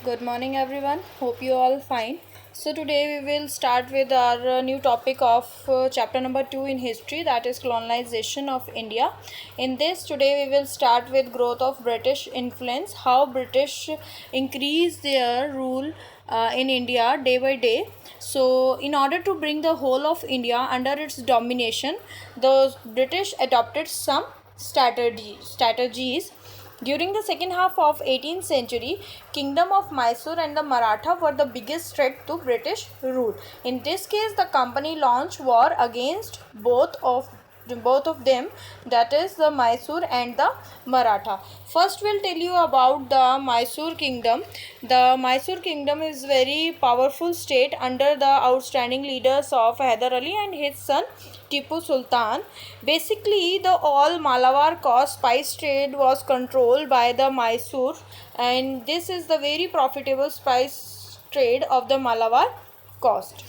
Good morning, everyone. Hope you all fine. So today we will start with our new topic of chapter number 2 in history, that is colonization of India. In this today we will start with growth of British influence, how British increased their rule in India day by day. So in order to bring the whole of India under its domination, the British adopted some strategies. During the second half of 18th century, Kingdom of Mysore and the Maratha were the biggest threat to British rule. In this case, the company launched war against both of them, that is the Mysore and the Maratha. First we'll tell you about the Mysore kingdom. The Mysore kingdom is very powerful state under the outstanding leaders of Hyder Ali and his son Tipu Sultan. Basically, the all Malabar coast spice trade was controlled by the Mysore, and this is the very profitable spice trade of the Malabar coast.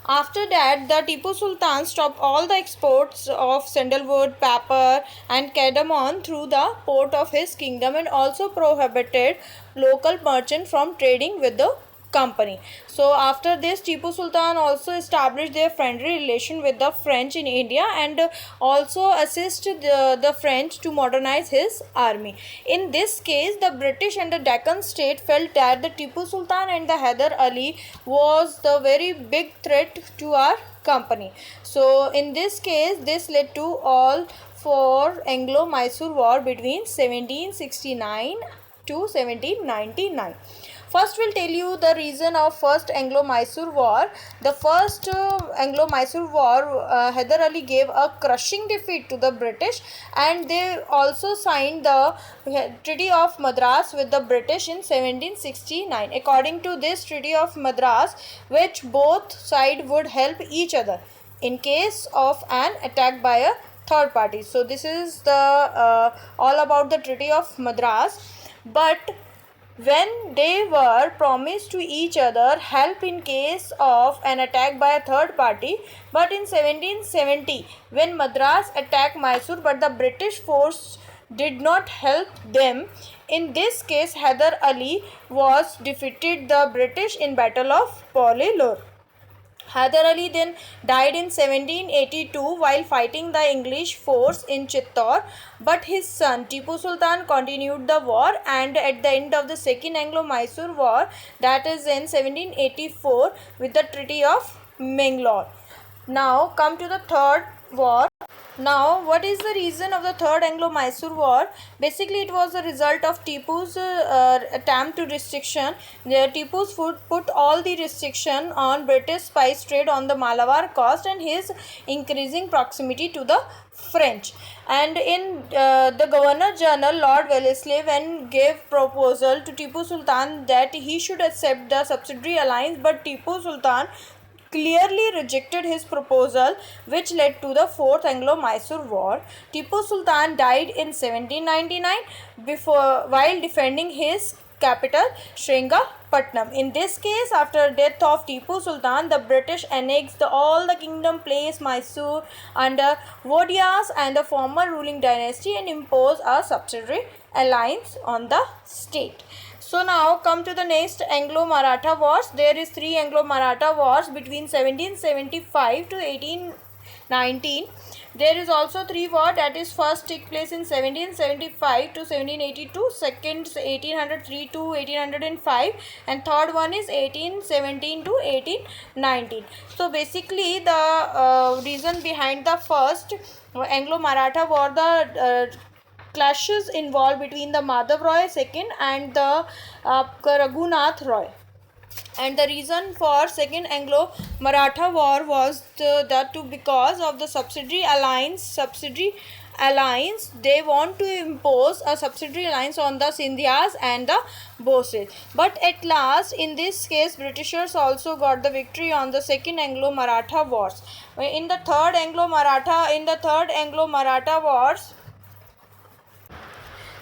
After that, the Tipu Sultan stopped all the exports of sandalwood, pepper, and cardamom through the port of his kingdom and also prohibited local merchants from trading with the company. So after this, Tipu Sultan also established their friendly relation with the French in India and also assisted the French to modernize his army. In this case, the British and the Deccan state felt that the Tipu Sultan and the Hyder Ali was the very big threat to our company. So in this case, this led to all for Anglo-Mysore War between 1769 to 1799. First, we'll tell you the reason of first Anglo-Mysore War. The first Anglo-Mysore War, Hyder Ali gave a crushing defeat to the British, and they also signed the Treaty of Madras with the British in 1769. According to this Treaty of Madras, which both sides would help each other in case of an attack by a third party. So this is the all about the Treaty of Madras. But when they were promised to each other help in case of an attack by a third party, but in 1770 when Madras attacked Mysore but the British force did not help them, in this case Hyder Ali was defeated the British in Battle of Pollilur. Hyder Ali then died in 1782 while fighting the English force in Chittor, but his son Tipu Sultan continued the war, and at the end of the Second Anglo-Mysore War, that is in 1784 with the Treaty of Mangalore. Now come to the third war. Now, what is the reason of the third Anglo-Mysore War? Basically, it was a result of Tipu's attempt to restriction. Tipu's put all the restriction on British spice trade on the Malabar coast and his increasing proximity to the French. And in the Governor General Lord Wellesley when gave proposal to Tipu Sultan that he should accept the subsidiary alliance, but Tipu Sultan clearly rejected his proposal, which led to the Fourth Anglo-Mysore War. Tipu Sultan died in 1799 while defending his capital Sringapatnam. In this case, after death of Tipu Sultan, the British annexed all the kingdom placed Mysore under Vodiyas and the former ruling dynasty and imposed a subsidiary alliance on the state. So now come to the next Anglo-Maratha Wars. There is 3 Anglo-Maratha Wars between 1775 to 1819. There is also 3 wars, that is first took place in 1775 to 1782, second 1803 to 1805, and third one is 1817 to 1819. So basically the reason behind the first Anglo-Maratha War, the clashes involved between the Madhav Roy II and the Raghunath Roy. And the reason for second Anglo-Maratha War was because of the subsidiary alliance. They want to impose a subsidiary alliance on the Sindhyas and the Boses. But at last, in this case, Britishers also got the victory on the second Anglo-Maratha Wars. In the third Anglo-Maratha Wars,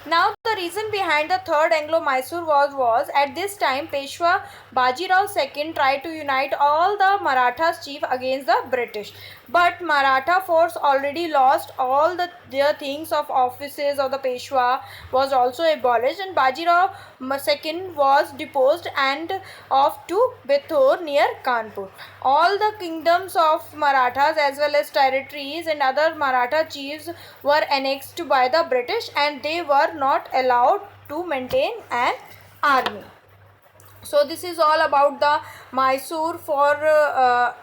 now the reason behind the third Anglo-Mysore War was at this time Peshwa Bajirao II tried to unite all the Marathas chief against the British. but Maratha force already lost all their things of offices of the Peshwa was also abolished, and Bajirao II was deposed and off to Bithur near Kanpur. All the kingdoms of Marathas as well as territories and other Maratha chiefs were annexed by the British, and they were not allowed to maintain an army. So this is all about the Mysore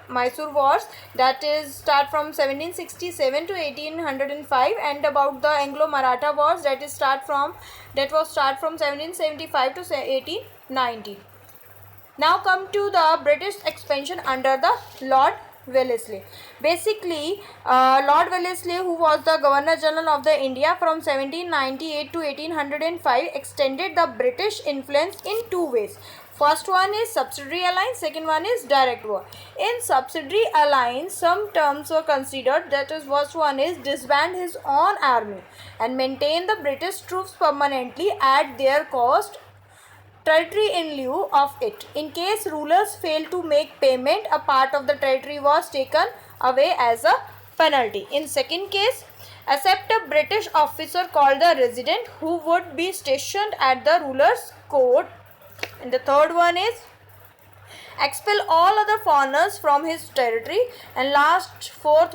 Mysore wars, that is start from 1767 to 1805, and about the Anglo-Maratha wars, that was start from 1775 to 1890. Now come to the British expansion under the Lord Wellesley. Basically, Lord Wellesley, who was the Governor General of the India from 1798 to 1805, extended the British influence in two ways. First one is subsidiary alliance, second one is direct war. In subsidiary alliance, some terms were considered, that is, first one is disband his own army and maintain the British troops permanently at their cost, territory in lieu of it. In case rulers failed to make payment, a part of the territory was taken away as a penalty. In second case, accept a British officer called the resident who would be stationed at the ruler's court. And the third one is expel all other foreigners from his territory. And last fourth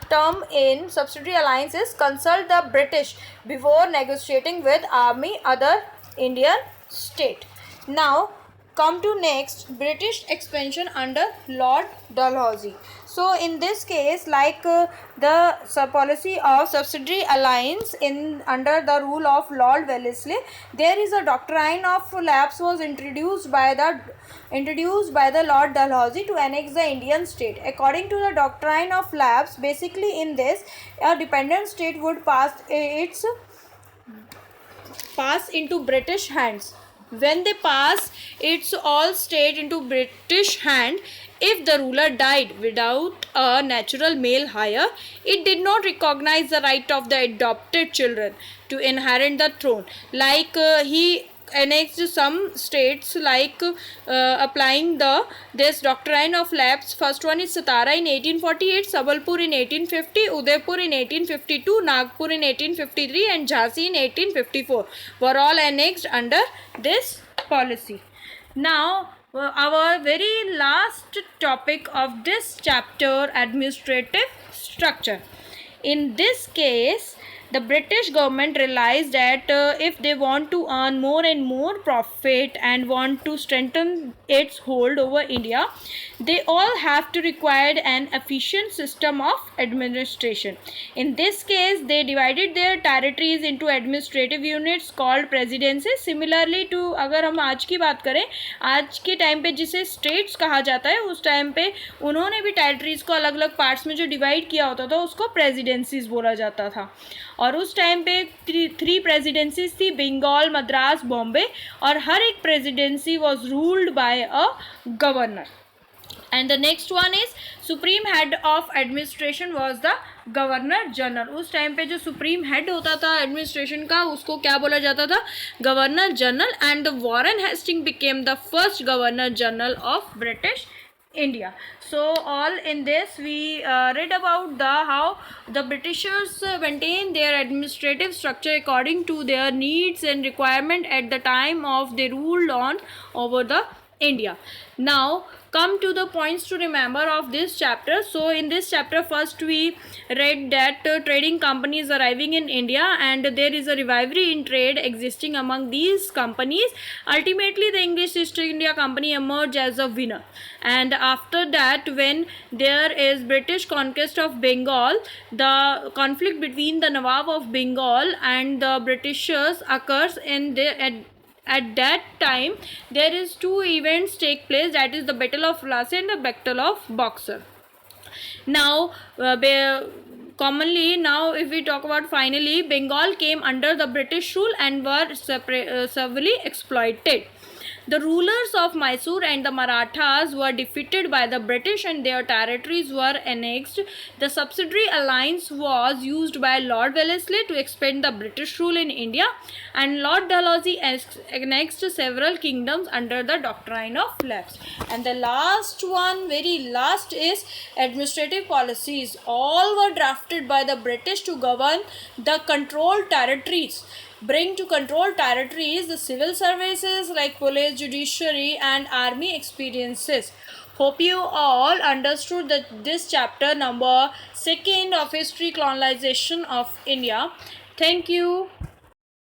term in subsidiary alliance is consult the British before negotiating with army other Indian state. Now come to next, British expansion under Lord Dalhousie. So in this case, like the policy of subsidiary alliance in under the rule of Lord Wellesley, there is a doctrine of lapse was introduced by the Lord Dalhousie to annex the Indian state. According to the doctrine of lapse, basically in this, a dependent state would pass into British hands. When they pass its all state into British hand, if the ruler died without a natural male heir, it did not recognize the right of the adopted children to inherit the throne. Like he annexed some states, like applying this doctrine of lapse. First one is Satara in 1848, Sabalpur in 1850, Udaipur in 1852, Nagpur in 1853 and Jhansi in 1854 were all annexed under this policy. Now our very last topic of this chapter, administrative structure. In this case, the British government realized that if they want to earn more and more profit and want to strengthen its hold over India, they all have to require an efficient system of administration. In this case, they divided their territories into administrative units called presidencies. Similarly to, अगर हम आज की बात करें, आज के time पे जिसे स्टेट्स कहा जाता है, उस टाइम पे उन्होंने भी टेरिटरीज को अलग अलग पार्ट्स में जो डिवाइड किया होता था उसको प्रेसिडेंसीज बोला जाता था. और उस टाइम पे थ्री प्रेसिडेंसीज थी, बंगाल, मद्रास, बॉम्बे, और हर एक presidency was ruled by a governor. And the next one is supreme head of administration was the governor general. उस टाइम पे जो सुप्रीम हेड होता था एडमिनिस्ट्रेशन का, उसको क्या बोला जाता था? Governor general. And the Warren Hasting became the first governor general of British India. So all in this we read about how the Britishers maintain their administrative structure according to their needs and requirement at the time of they ruled on over the India. Now come to the points to remember of this chapter. So in this chapter, first we read that trading companies arriving in India, and there is a revival in trade existing among these companies. Ultimately the English East India Company emerged as a winner, and after that, when there is British conquest of Bengal, the conflict between the Nawab of Bengal and the Britishers occurs in at that time. There is two events take place, that is the Battle of Plassey and the Battle of Boxer. Now commonly, now if we talk about finally, Bengal came under the British rule and were severely exploited. The rulers of Mysore and the Marathas were defeated by the British and their territories were annexed. The subsidiary alliance was used by Lord Wellesley to expand the British rule in India, and Lord Dalhousie annexed several kingdoms under the doctrine of lapse. And the last one, very last, is administrative policies. All were drafted by the British to govern the controlled territories. Bring to control territories the civil services like police, judiciary, and army experiences. Hope you all understood that this chapter number 2 of history colonization of India. Thank you.